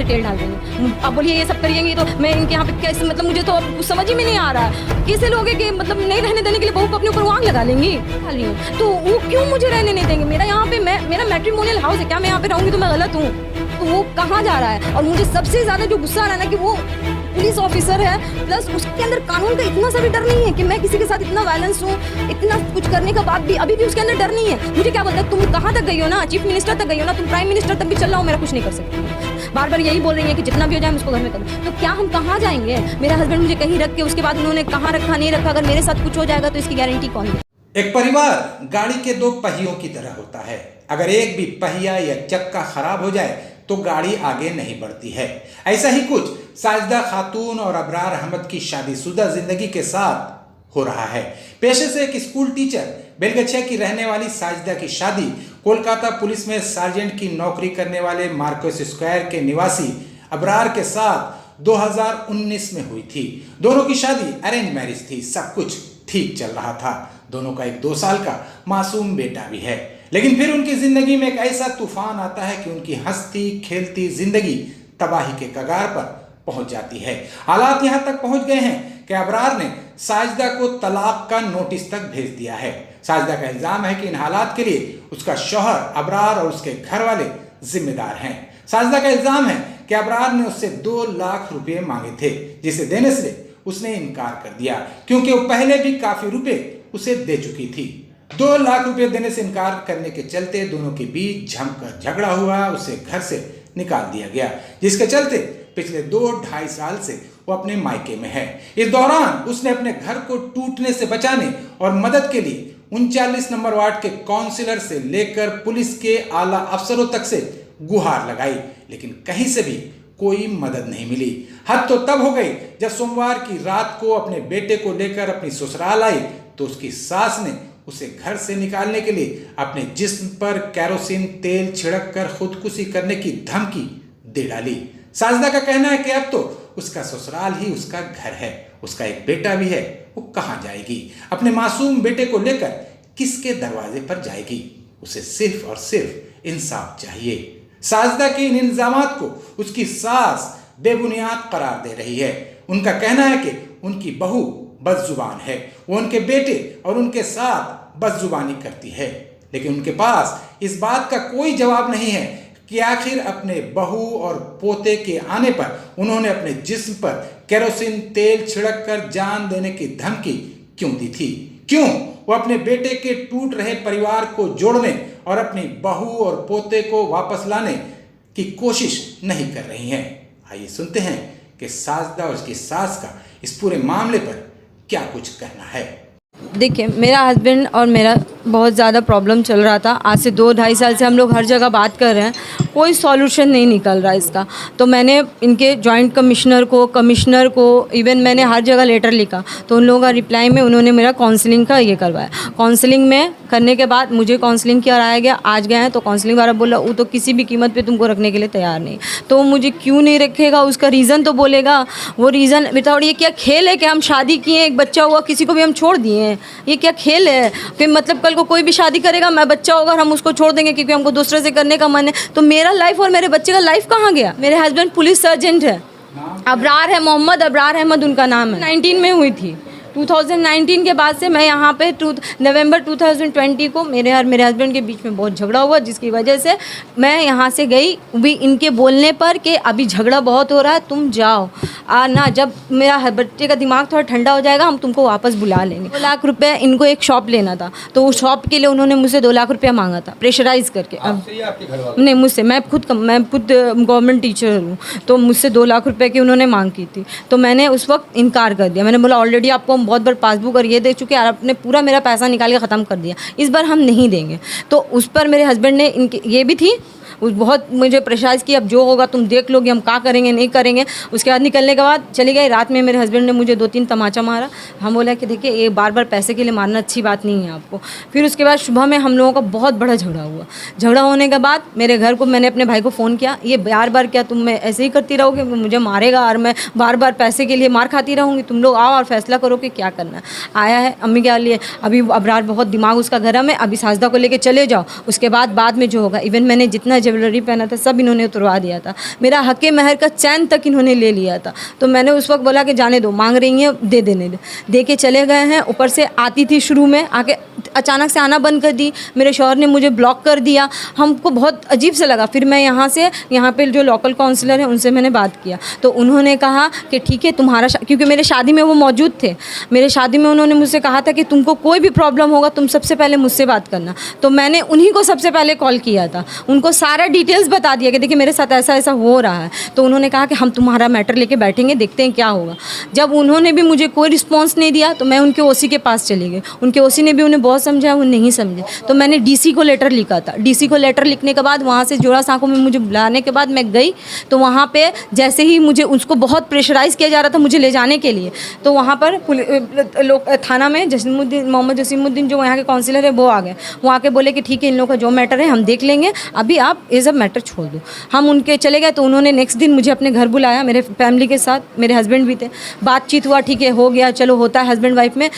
से तेल डाल देंगे। अब बोलिए ये सब करिएंगे तो मैं इनके यहाँ पे कैसे, मतलब मुझे तो अब कुछ समझ ही में नहीं आ रहा है। कैसे लोग हैं कि मतलब नहीं रहने देने के लिए बहू को अपने ऊपर आग लगा लेंगी, तो वो क्यों मुझे रहने नहीं देंगे? मेरा यहाँ पे मेरा मैट्रिमोनियल हाउस है, क्या मैं यहाँ पे रहूँगी तो मैं गलत हूँ? तो वो कहाँ जा रहा है? और मुझे सबसे ज़्यादा जो गुस्सा आ रहा है ना कि वो पुलिस ऑफिसर है, प्लस उसके अंदर कानून का इतना सा भी डर नहीं है कि मैं किसी के साथ इतना वायलेंस हूँ, इतना कुछ करने के बाद भी अभी भी उसके अंदर डर नहीं है। मुझे क्या बोलता है, तुम कहाँ तक गई हो ना, चीफ मिनिस्टर तक गई हो ना, तुम प्राइम मिनिस्टर तक भी चल रहा हो, मेरा कुछ नहीं कर सकती। बार बार यही बोल रही है कि जितना भी हो जाए उसको घर में करो। तो क्या हम कहाँ जाएंगे? मेरा हस्बैंड मुझे कहीं रख के उसके बाद उन्होंने कहाँ रखा नहीं रखा, अगर मेरे साथ कुछ हो जाएगा तो इसकी गारंटी कौन है? एक परिवार गाड़ी के दो पहियों की तरह होता है। अगर एक भी पहिया या चक्का खराब हो जाए तो गाड़ी आगे नहीं बढ़ती है। ऐसा ही कुछ साजिदा खातून और अबरार अहमद की शादीशुदा जिंदगी के साथ हो रहा है। पेशे से एक स्कूल टीचर बेलगछिया की रहने वाली साजिदा की शादी कोलकाता पुलिस में सार्जेंट की नौकरी करने वाले मार्कोस स्क्वायर के निवासी अबरार के साथ 2019 में हुई थी। दोनों की शादी अरेंज मैरिज थी, सब कुछ ठीक चल रहा था। दोनों का एक 2 साल का मासूम बेटा भी है। लेकिन फिर उनकी जिंदगी में एक ऐसा तूफान आता है कि उनकी हंसती खेलती जिंदगी तबाही के कगार पर पहुंच जाती है। हालात यहां तक पहुंच गए हैं कि अबरार ने साजिदा को तलाक का नोटिस तक भेज दिया है। साजिदा का इल्जाम है कि इन हालात के लिए उसका शौहर अबरार और उसके घर वाले जिम्मेदार हैं। साजिदा का इल्जाम है कि अबरार ने उससे 2 लाख रुपए मांगे थे, जिसे देने से उसने इनकार कर दिया क्योंकि वो पहले भी काफी रुपए उसे दे चुकी थी। 2 लाख रुपए देने से इनकार करने के चलते दोनों के बीच जमकर झगड़ा हुआ, उसे घर से निकाल दिया गया, जिसके चलते पिछले 2-2.5 साल से वो अपने मायके में है। इस दौरान उसने अपने घर को टूटने से बचाने और मदद के लिए 39 नंबर वार्ड के काउंसिलर से लेकर पुलिस के आला अफसरों तक से गुहार लगाई, लेकिन कहीं से भी कोई मदद नहीं मिली। हद तो तब हो गई जब सोमवार की रात को अपने बेटे को लेकर अपनी ससुराल आई तो उसकी सास ने उसे घर से निकालने के लिए अपने जिस्म पर केरोसिन तेल छिड़क कर खुदकुशी करने की धमकी दे डाली। साजिदा का कहना है कि अब तो उसका ससुराल ही उसका घर है, उसका एक बेटा भी है, वो कहाँ जाएगी? अपने मासूम बेटे को लेकर किसके दरवाजे पर जाएगी? उसे सिर्फ और सिर्फ इंसाफ चाहिए। साजिदा के इन इल्जामात को उसकी सास बेबुनियाद करार दे रही है। उनका कहना है कि उनकी बहू बदजुबान है, वो उनके बेटे और उनके साथ बदजुबानी करती है, लेकिन उनके पास इस बात का कोई जवाब नहीं है कि आखिर अपने बहू और पोते के आने पर उन्होंने अपने जिस्म पर केरोसिन तेल छिड़क कर जान देने की धमकी क्यों दी थी? क्यों वो अपने बेटे के टूट रहे परिवार को जोड़ने और अपनी बहू और पोते को वापस लाने की कोशिश नहीं कर रही हैं? आइए सुनते हैं कि साजिदा और उसकी सास का इस पूरे मामले पर क्या कुछ कहना है। देखिए, मेरा हस्बैंड और मेरा बहुत ज़्यादा प्रॉब्लम चल रहा था। आज से 2-2.5 साल से हम लोग हर जगह बात कर रहे हैं, कोई सॉल्यूशन नहीं निकल रहा इसका। तो मैंने इनके जॉइंट कमिश्नर को इवन मैंने हर जगह लेटर लिखा, तो उन लोगों का रिप्लाई में उन्होंने मेरा काउंसलिंग का ये करवाया। काउंसलिंग में करने के बाद मुझे काउंसलिंग कराया गया, आज गए हैं तो काउंसलिंग वाला बोला वो तो किसी भी कीमत पे तुमको रखने के लिए तैयार नहीं। तो मुझे क्यों नहीं रखेगा, उसका रीज़न तो बोलेगा। वो रीज़न बताओ, ये क्या खेल है कि हम शादी किए, एक बच्चा हुआ, किसी को भी हम छोड़ दिए हैं? ये क्या खेल है कि मतलब कल को कोई भी शादी करेगा, मैं बच्चा होगा और हम उसको छोड़ देंगे क्योंकि हमको दूसरे से करने का मन है? तो मेरा लाइफ और मेरे बच्चे का लाइफ कहाँ गया? मेरे हस्बैंड पुलिस सर्जेंट है, अबरार है, मोहम्मद अबरार अहमद उनका नाम है। 19 में हुई थी। 2019 के बाद से मैं यहाँ पे नवंबर 2020 को मेरे और मेरे हस्बैंड के बीच में बहुत झगड़ा हुआ, जिसकी वजह से मैं यहाँ से गई भी इनके बोलने पर कि अभी झगड़ा बहुत हो रहा है, तुम जाओ ना, जब मेरा बच्चे का दिमाग थोड़ा ठंडा हो जाएगा हम तुमको वापस बुला लेंगे। 2 लाख रुपए इनको एक शॉप लेना था, तो उस शॉप के लिए उन्होंने मुझसे 2 लाख रुपया मांगा था, प्रेशराइज करके। नहीं, मुझसे, मैं खुद गवर्नमेंट टीचर हूँ, तो मुझसे 2 लाख रुपये की उन्होंने मांग की थी। तो मैंने उस वक्त इनकार कर दिया। मैंने बोला ऑलरेडी आपको हम बहुत बार पासबुक और ये दे चुके हैं, आपने पूरा मेरा पैसा निकाल के ख़त्म कर दिया, इस बार हम नहीं देंगे। तो उस पर मेरे हस्बैंड ने इनके ये भी थी, बहुत मुझे प्रेशराइज़ किया, अब जो होगा तुम देख लोगे, हम क्या करेंगे नहीं करेंगे। उसके बाद निकलने के बाद चली गई। रात में मेरे हस्बैंड ने मुझे 2-3 तमाचा मारा। हम बोला कि देखिए ये बार बार पैसे के लिए मारना अच्छी बात नहीं है आपको। फिर उसके बाद सुबह में हम लोगों का बहुत बड़ा झगड़ा हुआ। झगड़ा होने के बाद मेरे घर को मैंने अपने भाई को फ़ोन किया, ये बार बार क्या तुम मैं ऐसे ही करती रहोगे, मुझे मारेगा और मैं बार बार पैसे के लिए मार खाती रहूँगी, तुम लोग आओ और फैसला करो कि क्या करना है। आया है अम्मी के लिए, अभी अबरार बहुत दिमाग उसका गर्म है, अभी साजिदा को लेकर चले जाओ, उसके बाद में जो होगा। इवन मैंने जितना ज्वेलरी पहना था सब इन्होंने उतरवा दिया था। मेरा हक़ महर का चैन तक इन्होंने ले लिया था। तो मैंने उस वक्त बोला कि जाने दो, मांग रही हैं दे देने दे के चले गए हैं। ऊपर से आती थी शुरू में, आके अचानक से आना बंद कर दी। मेरे शौहर ने मुझे ब्लॉक कर दिया। हमको बहुत अजीब से लगा। फिर मैं यहाँ पे जो लोकल काउंसलर हैं उनसे मैंने बात किया, तो उन्होंने कहा कि ठीक है तुम्हारा क्योंकि मेरे शादी में वो मौजूद थे। मेरे शादी में उन्होंने मुझसे कहा था कि तुमको कोई भी प्रॉब्लम होगा तुम सबसे पहले मुझसे बात करना। तो मैंने उन्हीं को सबसे पहले कॉल किया था, उनको सारा डिटेल्स बता दिया कि देखिए मेरे साथ ऐसा ऐसा हो रहा है। तो उन्होंने कहा कि हम तुम्हारा मैटर लेके बैठेंगे, देखते हैं क्या होगा। जब उन्होंने भी मुझे कोई रिस्पॉन्स नहीं दिया तो मैं उनके ओसी के पास चली गई। उनके ओसी ने भी उन्हें बहुत समझाया, वो नहीं समझे। तो मैंने डीसी को लेटर लिखा था। डीसी को लेटर लिखने के बाद वहाँ से जोड़ा सांकों में मुझे बुलाने के बाद मैं गई। तो वहाँ पे जैसे ही मुझे उसको बहुत प्रेशराइज़ किया जा रहा था मुझे ले जाने के लिए, तो वहाँ पर थाना में मोहम्मद जसीमुद्दीन जो यहाँ के काउंसिलर है वो आ गए। वो आके बोले कि ठीक है इन लोगों का जो मैटर है हम देख लेंगे, अभी आप ये सब मैटर छोड़ दो। हम उनके चले गए। तो उन्होंने नेक्स्ट दिन मुझे अपने घर बुलाया, मेरे फैमिली के साथ, मेरे हस्बैंड भी थे। बातचीत हुआ, ठीक है हो गया, चलो होता है हस्बैंड वाइफ में।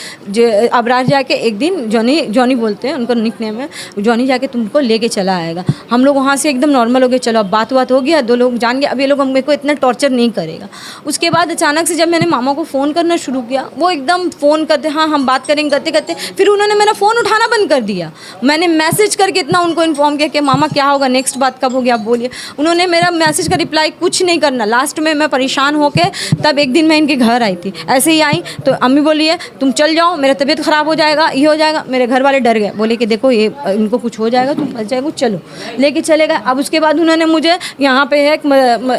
अबरार जाके एक दिन जॉनी बोलते हैं उनका निकनेम है, जॉनी जाके तुमको लेके चला आएगा। हम लोग वहाँ से एकदम नॉर्मल हो गए, चलो अब बात हो गया, दो लोग जान गए, अब ये लोग मेरे को इतना टॉर्चर नहीं करेगा। उसके बाद अचानक से जब मैंने मामा को फ़ोन करना शुरू किया, वो एकदम फ़ोन करते हाँ हम बात करेंगे करते करते फिर उन्होंने मेरा फ़ोन उठाना बंद कर दिया। मैंने मैसेज करके इतना उनको इन्फॉर्म किया कि मामा क्या होगा, नेक्स्ट बात कब होगी आप बोलिए। उन्होंने मेरा मैसेज का रिप्लाई कुछ नहीं करना। लास्ट में मैं परेशान होकर तब एक दिन मैं इनके घर आई थी। ऐसे ही आई तो अम्मी बोली है तुम चल जाओ, मेरा तबीयत ख़राब हो जाएगा, ये हो जाएगा। मेरे घर वाले डर गए, बोले कि देखो ये इनको कुछ हो जाएगा, तुम फंस जाएगा, चलो लेके चले गए। अब उसके बाद उन्होंने मुझे यहाँ पे एक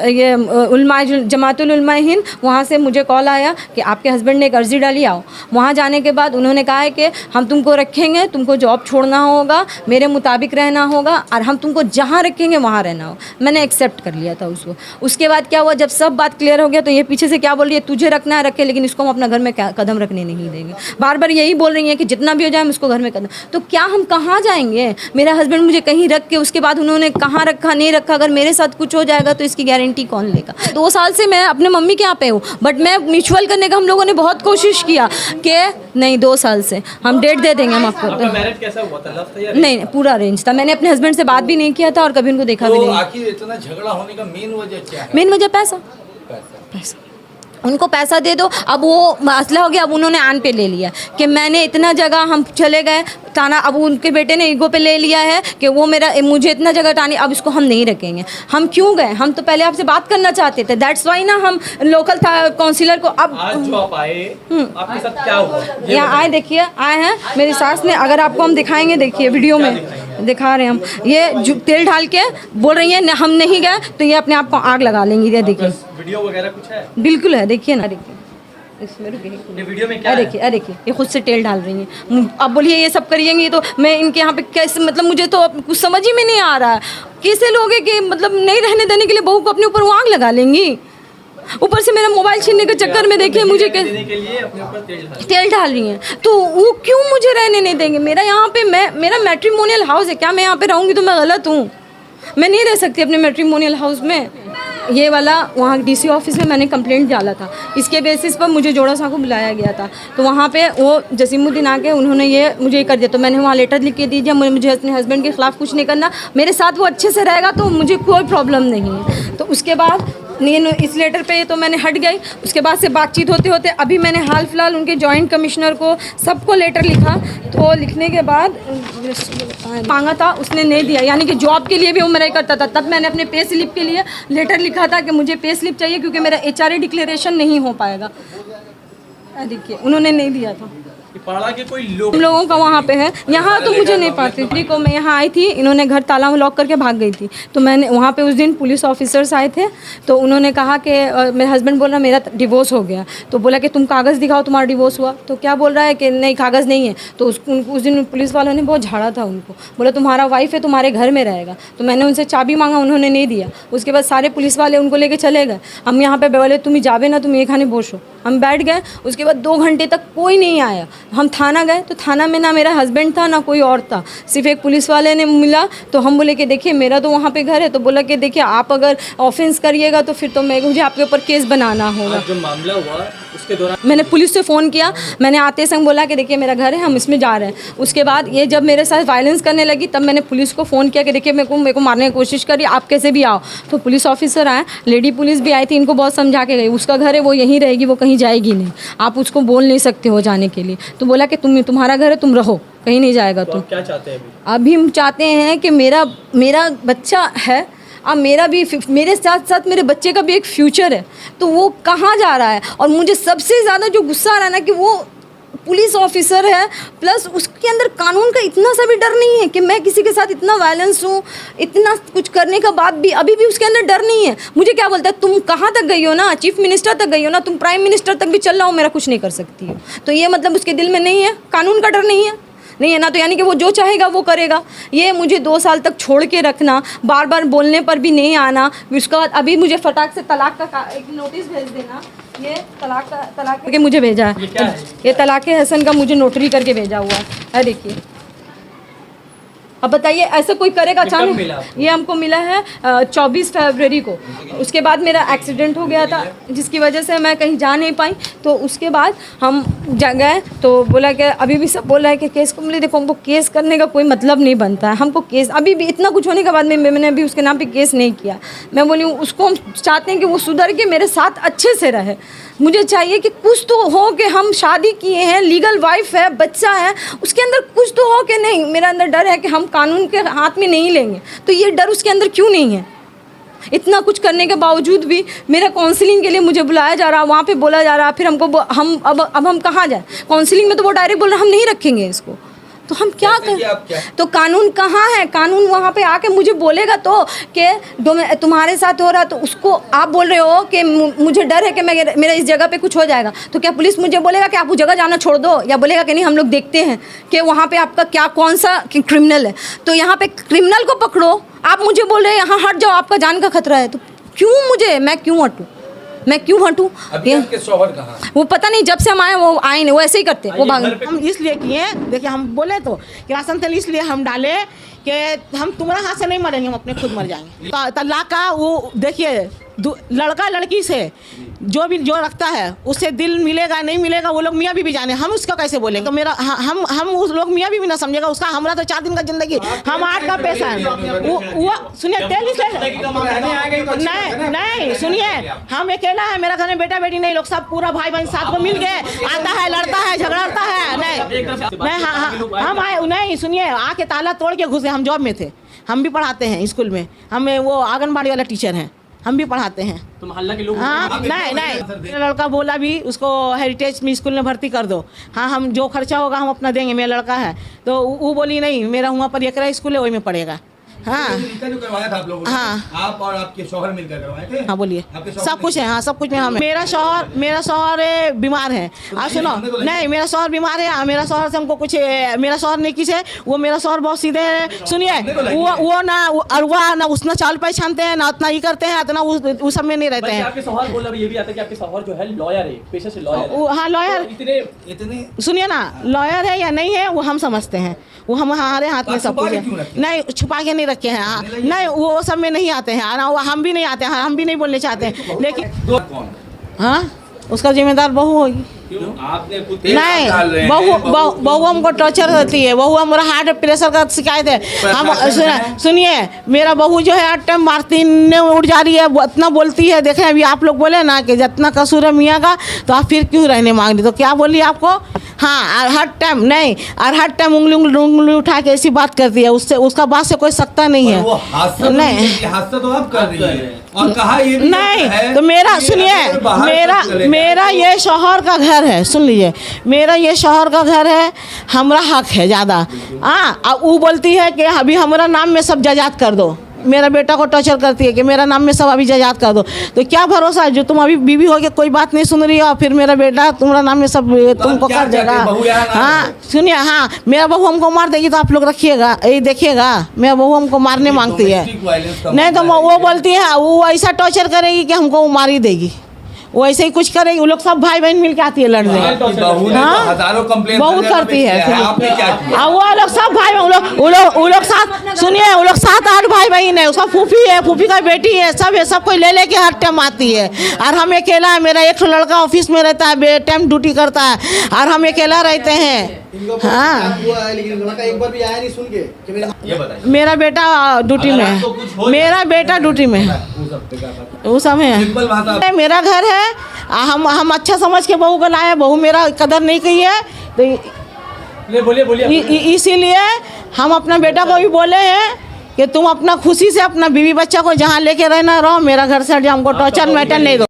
ये जमातुल उलमा हिंद, वहाँ से मुझे कॉल आया कि आपके हस्बैंड ने एक अर्जी डाली, आओ। वहाँ जाने के बाद उन्होंने कहा है कि हम तुमको रखेंगे, तुमको जॉब छोड़ना होगा, मेरे मुताबिक रहना होगा और हम तुमको जहाँ रखेंगे वहाँ रहना होगा। मैंने एक्सेप्ट कर लिया था उसको। उसके बाद क्या हुआ, जब सब बात क्लियर हो गया तो ये पीछे से क्या बोल रही है, तुझे रखना है रखे, लेकिन इसको हम अपना घर में कदम रखने नहीं देंगे। बार बार यही बोल रही है कि जितना भी हो जाए हम इसको घर में कदम। तो क्या हम कहाँ जाएंगे? मेरा हस्बैंड मुझे कहीं रख के उसके बाद उन्होंने कहाँ रखा नहीं रखा, अगर मेरे साथ कुछ हो जाएगा तो इसकी गारंटी कौन लेगा? 2 साल से मैं अपने मम्मी के यहाँ पे हूँ, बट मैं म्यूचुअल करने का हम लोगों ने बहुत कोशिश किया कि नहीं 2 साल से हम डेट दे देंगे हम आपको। आपका मैरिज कैसा हुआ था? लव था या नहीं, पूरा अरेंज था। मैंने अपने हस्बैंड से बात भी नहीं किया था और कभी उनको देखा भी नहीं। आखिर इतना झगड़ा होने का मेन वजह क्या है? मेन वजह पैसा। उनको पैसा दे दो। अब वो मसला हो गया, अब उन्होंने आन पे ले लिया कि मैंने इतना जगह हम चले गए ताना। अब उनके बेटे ने ईगो पे ले लिया है कि वो मुझे इतना जगह टानी, अब इसको हम नहीं रखेंगे। हम क्यों गए? हम तो पहले आपसे बात करना चाहते थे, दैट्स वाई ना हम लोकल था काउंसिलर को। अब आज जो आप आए आपके साथ क्या हुआ? यहाँ आए, देखिए आए हैं मेरी सास ने, अगर आपको हम दिखाएंगे, देखिए वीडियो में दिखा रहे हैं हम, ये तेल डाल के बोल रही है हम नहीं गए तो ये अपने आप को आग लगा लेंगी। ये देखिए वीडियो वगैरह कुछ है? बिल्कुल है, देखिए ना, देखिए इसमें ये वीडियो में क्या है? देखिए ये खुद से तेल डाल रही हैं। अब बोलिए ये सब करिएंगी तो मैं इनके यहाँ पे कैसे, मतलब मुझे तो कुछ समझ ही में नहीं आ रहा है। कैसे लोग हैं कि मतलब नहीं रहने देने के लिए बहू को अपने ऊपर आग लगा लेंगी। ऊपर से मेरा मोबाइल छीनने के चक्कर में देखिए मुझे देने के लिए अपने ऊपर तेल डाल रही हैं। तो वो क्यों मुझे रहने नहीं देंगे? मेरा यहाँ पे मेरा मैट्रिमोनियल हाउस है, क्या मैं यहाँ पे रहूँगी तो मैं गलत हूँ? मैं नहीं रह सकती अपने मैट्रिमोनियल हाउस में। ये वाला वहाँ डीसी ऑफिस में मैंने कंप्लेंट डाला था, इसके बेसिस पर मुझे जोड़ा सा को बुलाया गया था। तो वहाँ पे वो जसीमुद्दीन आके उन्होंने ये मुझे कर दिया। तो मैंने वहाँ लेटर लिख के दीजिए, मुझे अपने हस्बैंड के ख़िलाफ़ कुछ नहीं करना, मेरे साथ वो अच्छे से रहेगा तो मुझे कोई प्रॉब्लम नहीं है। तो उसके बाद इस लेटर पे तो मैंने हट गई। उसके बाद से बातचीत होते होते अभी मैंने हाल फिलहाल उनके जॉइंट कमिश्नर को सबको लेटर लिखा। तो लिखने के बाद मांगा था, उसने नहीं दिया। यानी कि जॉब के लिए भी वो मेरा करता था। तब मैंने अपने पे स्लिप के लिए लेटर लिखा था कि मुझे पे स्लिप चाहिए क्योंकि मेरा HRA डिक्लेरेशन नहीं हो पाएगा। देखिए उन्होंने नहीं दिया था। पाड़ा के कोई लोग हम लोगों का वहाँ पे है, यहाँ तो मुझे नहीं पाती को। मैं यहाँ आई थी, इन्होंने घर ताला में लॉक करके भाग गई थी। तो मैंने वहाँ पे उस दिन पुलिस ऑफिसर्स आए थे। तो उन्होंने कहा कि मेरे हस्बैंड बोल रहा मेरा डिवोर्स हो गया। तो बोला कि तुम कागज़ दिखाओ तुम्हारा डिवोर्स हुआ। तो क्या बोल रहा है कि नहीं कागज़ नहीं है। तो उस दिन पुलिस वालों ने बहुत झाड़ा था उनको, बोला तुम्हारा वाइफ है तुम्हारे घर में रहेगा। तो मैंने उनसे चाबी मांगा, उन्होंने नहीं दिया। उसके बाद सारे पुलिस वाले उनको लेके चले गए। हम यहाँ पे बोले तुम ही जावे ना, तुम ये खाने बोशो। हम बैठ गए, उसके बाद 2 घंटे तक कोई नहीं आया। हम थाना गए तो थाना में ना मेरा हस्बैंड था ना कोई और था, सिर्फ एक पुलिस वाले ने मिला। तो हम बोले कि देखिए मेरा तो वहाँ पे घर है, तो बोला कि देखिए आप अगर ऑफेंस करिएगा तो फिर तो मुझे आपके ऊपर केस बनाना होगा। जो मामला हुआ उसके दौरान मैंने पुलिस से फ़ोन किया, मैंने आते संग बोला कि देखिए मेरा घर है, हम इसमें जा रहे हैं। उसके बाद ये जब मेरे साथ वायलेंस करने लगी तब मैंने पुलिस को फ़ोन किया कि देखिए मेरे को मारने की कोशिश करी, आप कैसे भी आओ। तो पुलिस ऑफिसर आए, लेडी पुलिस भी आई थी, इनको बहुत समझा के गई, उसका घर है वो यहीं रहेगी, वो कहीं जाएगी नहीं, आप उसको बोल नहीं सकते हो जाने के लिए। तो बोला कि तुम्हारा घर है, तुम रहो, कहीं नहीं जाएगा। तो आप क्या चाहते हैं अभी हम चाहते हैं कि मेरा बच्चा है, अब मेरा भी मेरे साथ साथ मेरे बच्चे का भी एक फ्यूचर है, तो वो कहाँ जा रहा है। और मुझे सबसे ज़्यादा जो गुस्सा आ रहा है ना कि वो पुलिस ऑफिसर है, प्लस उसके अंदर कानून का इतना सा भी डर नहीं है कि मैं किसी के साथ इतना वायलेंस हूँ, इतना कुछ करने का बाद भी अभी भी उसके अंदर डर नहीं है। मुझे क्या बोलता है, तुम कहाँ तक गई हो ना, चीफ मिनिस्टर तक गई हो ना, तुम प्राइम मिनिस्टर तक भी चल रहा हो, मेरा कुछ नहीं कर सकती हो। तो ये मतलब उसके दिल में नहीं है, कानून का डर नहीं है ना, तो यानी कि वो जो चाहेगा वो करेगा। ये मुझे 2 साल तक छोड़ के रखना, बार बार बोलने पर भी नहीं आना, उसके बाद अभी मुझे फटाक से तलाक का एक नोटिस भेज देना। ये तलाक करके मुझे भेजा है, ये तलाक हसन का मुझे नोटरी करके भेजा हुआ है, देखिए। अब बताइए ऐसा कोई करेगा अचानक? ये हमको मिला है 24 फरवरी को। उसके बाद मेरा एक्सीडेंट हो गया था जिसकी वजह से मैं कहीं जा नहीं पाई। तो उसके बाद हम गए तो बोला कि अभी भी सब बोल रहा है कि केस को मिले। देखो हमको केस करने का कोई मतलब नहीं बनता है, हमको केस अभी भी इतना कुछ होने के बाद में मैंने अभी उसके नाम पे केस नहीं किया। मैं बोली उसको हम चाहते हैं कि वो सुधर के मेरे साथ अच्छे से रहे। मुझे चाहिए कि कुछ तो हो कि हम शादी किए हैं, लीगल वाइफ है, बच्चा है, उसके अंदर कुछ तो हो कि नहीं। मेरा अंदर डर है कि हम कानून के हाथ में नहीं लेंगे, तो ये डर उसके अंदर क्यों नहीं है? इतना कुछ करने के बावजूद भी मेरा काउंसलिंग के लिए मुझे बुलाया जा रहा, वहाँ पे बोला जा रहा, फिर हमको हम अब हम कहाँ जाए? काउंसलिंग में तो वो डायरेक्ट बोल रहा हम नहीं रखेंगे इसको, तो हम क्या करें? तो कानून कहाँ है? कानून वहाँ पे आके मुझे बोलेगा तो कि तुम्हारे साथ हो रहा, तो उसको आप बोल रहे हो कि मुझे डर है कि मेरा इस जगह पे कुछ हो जाएगा। तो क्या पुलिस मुझे बोलेगा कि आप उस जगह जाना छोड़ दो, या बोलेगा कि नहीं हम लोग देखते हैं कि वहाँ पे आपका क्या कौन सा क्रिमिनल है, तो यहाँ पे क्रिमिनल को पकड़ो। आप मुझे बोल रहे हैं यहाँ हट जाओ, आपका जान का खतरा है, तो मैं क्यों हटूँ? अभी आपके शौहर कहाँ? वो पता नहीं, जब से हम आए वो आए नहीं, वो ऐसे ही करते, वो भाग। हम इसलिए किए, देखिए हम बोले तो कि राशन तेल इसलिए हम डाले कि हम तुम्हारा हाथ से नहीं मरेंगे, हम अपने खुद मर जाएंगे। तलाक का वो देखिए, लड़का लड़की से जो रखता है उससे दिल मिलेगा नहीं मिलेगा वो लोग मियाँ बीवी जाने, हम उसका कैसे बोलेंगे? तो मेरा हम उस लोग मियाँ बीवी ना समझेगा उसका, हमारा तो 4 दिन का जिंदगी, हम 8 का पैसा है। वो सुनिए, तेल नहीं सुनिए, हम अकेला है, मेरा घर में बेटा बेटी नहीं, लोग सब पूरा भाई बहन साथ को मिल गए, आता है, लड़ता है, झगड़ता है। नहीं हम आए नहीं, सुनिए, आके ताला तोड़ के घुसे। हम जॉब में थे, हम भी पढ़ाते हैं स्कूल में, हमें वो आंगनबाड़ी वाला टीचर हैं, हम भी पढ़ाते हैं। तो मोहल्ला के लोग? हाँ नहीं, लड़का बोला भी उसको हेरिटेज में स्कूल में भर्ती कर दो। हाँ हम जो खर्चा होगा हम अपना देंगे, मेरा लड़का है। तो वो बोली नहीं, मेरा वहाँ पर एकरा स्कूल है, वही में पढ़ेगा। हाँ जो करवाया था आप लोगों ने, आप और आपके शौहर मिलकर करवाए थे? हाँ बोलिए, सब कुछ है। हाँ सब कुछ में हम। मेरा शौहर बीमार है। आप सुनो, नहीं मेरा शौहर बीमार है, मेरा शौहर से हमको कुछ, मेरा शौहर ने किसे, वो मेरा शौहर बहुत सीधे है। सुनिए, वो ना अरवा ना उसना चावल पे छानते हैं, ना उतना ही करते हैं, इतना उस सब में नहीं रहते हैं। आपके शौहर बोला ये भी आता है कि आपके शौहर जो है लॉयर है, पेशे से लॉयर। हाँ लॉयर, इतने सुनिए ना, लॉयर है या नहीं है वो हम समझते हैं, वो हमारे हाथ में सब कुछ है। नहीं छुपा के नहीं रखे हैं, नहीं वो सब में नहीं आते हैं, हम भी नहीं आते हैं, हम भी नहीं बोलने चाहते हैं। लेकिन हाँ उसका जिम्मेदार बहू होगी। नहीं, बहू हमको टॉर्चर करती है, बहू हमारा हार्ट प्रेशर का शिकायत है। हम सुनिए, मेरा बहू जो है हर टाइम मारती ने उड़ जा रही है, इतना बोलती है। देखें अभी आप लोग बोले ना कि जितना कसूर है मियाँ का, तो आप फिर क्यों रहने मांग रही? तो क्या बोली आपको? हाँ, हर टाइम नहीं, और हर टाइम उंगली उठा के ऐसी बात करती है, उससे उसका बात से कोई सकता नहीं है। नहीं, हादसा तो आप कर रही है और कहा ये भी नहीं। तो मेरा सुनिए, मेरा ये शौहर का घर है, सुन लीजिए, मेरा ये शौहर का घर है, हमारा हक है ज़्यादा। हाँ, अब वो बोलती है कि अभी हमारा नाम में सब जायदाद कर दो, मेरा बेटा को टॉर्चर करती है कि मेरा नाम में सब अभी जायदाद कर दो। तो क्या भरोसा है जो तुम अभी बीवी हो के कोई बात नहीं सुन रही हो, फिर मेरा बेटा तुम्हारा नाम में सब तुमको कर देगा? हाँ सुनिए, हाँ मेरा बहू हमको मार देगी तो आप लोग रखिएगा, यही देखिएगा। मेरा बहू हमको मारने मांगती है, नहीं तो वो बोलती है वो ऐसा टॉर्चर करेगी कि हमको वो मार ही देगी। वो ऐसे ही कुछ करेगी। वो लोग सब भाई बहन मिल के आती है लड़ने। आपकी बहू ने तो हजारों कंप्लेंट बहुत करती है। आपने क्या किया? वो लोग सब भाई वो लोग साथ, सुनिए, वो लोग 7-8 भाई बहन है। उसका फूफी है, फूफी का बेटी है, सब है, सब कोई ले लेके हर टाइम आती है। और हम अकेला है, मेरा एक लड़का ऑफिस में रहता है, बे टाइम ड्यूटी करता है, और हम अकेला रहते हैं। हाँ, लेकिन लड़का एक बार भी आया नहीं सुन के कि ये बताइए, मेरा बेटा ड्यूटी में आपको कुछ है, हो मेरा बेटा ड्यूटी में है, वो सब है। सिंपल भाषा। मेरा घर है, हम अच्छा समझ के बहू को लाए, बहू मेरा कदर नहीं की है, तो बोलिए इसीलिए हम अपना बेटा को भी बोले हैं कि तुम अपना खुशी से अपना बीवी बच्चा को जहाँ लेके रहना रहो, मेरा घर से हमको टॉर्चर मैटर नहीं दो।